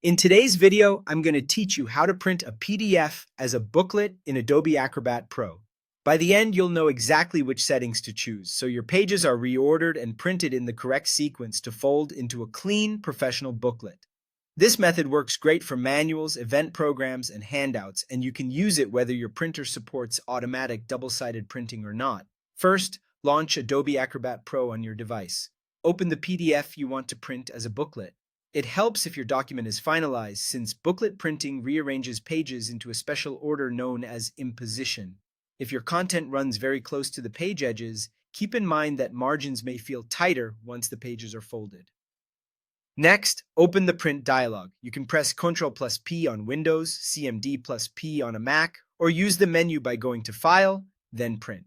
In today's video, I'm going to teach you how to print a PDF as a booklet in Adobe Acrobat Pro. By the end, you'll know exactly which settings to choose, so your pages are reordered and printed in the correct sequence to fold into a clean, professional booklet. This method works great for manuals, event programs, and handouts, and you can use it whether your printer supports automatic double-sided printing or not. First, launch Adobe Acrobat Pro on your device. Open the PDF you want to print as a booklet. It helps if your document is finalized, since booklet printing rearranges pages into a special order known as imposition. If your content runs very close to the page edges, keep in mind that margins may feel tighter once the pages are folded. Next, open the Print dialog. You can press Ctrl+P on Windows, CMD+P on a Mac, or use the menu by going to File, then Print.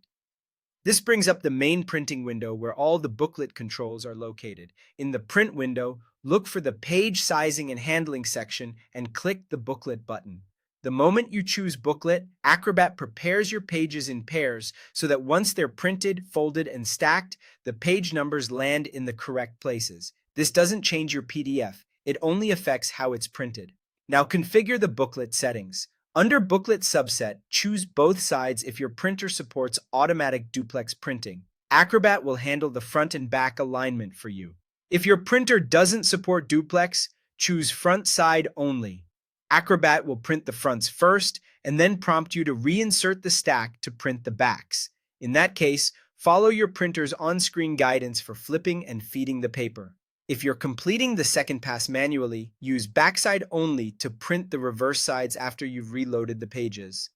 This brings up the main printing window where all the booklet controls are located. In the Print window, look for the Page Sizing and Handling section and click the Booklet button. The moment you choose Booklet, Acrobat prepares your pages in pairs so that once they're printed, folded, and stacked, the page numbers land in the correct places. This doesn't change your PDF, it only affects how it's printed. Now configure the booklet settings. Under Booklet subset, choose both sides if your printer supports automatic duplex printing. Acrobat will handle the front and back alignment for you. If your printer doesn't support duplex, choose front side only. Acrobat will print the fronts first and then prompt you to reinsert the stack to print the backs. In that case, follow your printer's on-screen guidance for flipping and feeding the paper. If you're completing the second pass manually, use backside only to print the reverse sides after you've reloaded the pages.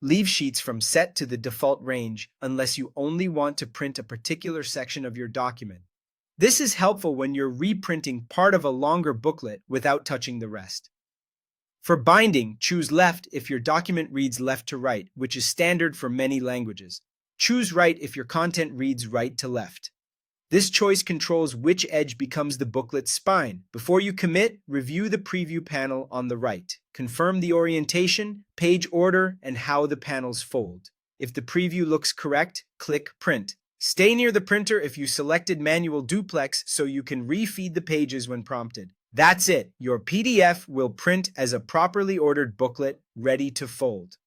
Leave sheets from set to the default range unless you only want to print a particular section of your document. This is helpful when you're reprinting part of a longer booklet without touching the rest. For binding, choose left if your document reads left to right, which is standard for many languages. Choose right if your content reads right to left. This choice controls which edge becomes the booklet's spine. Before you commit, review the preview panel on the right. Confirm the orientation, page order, and how the panels fold. If the preview looks correct, click Print. Stay near the printer if you selected manual duplex so you can refeed the pages when prompted. That's it. Your PDF will print as a properly ordered booklet ready to fold.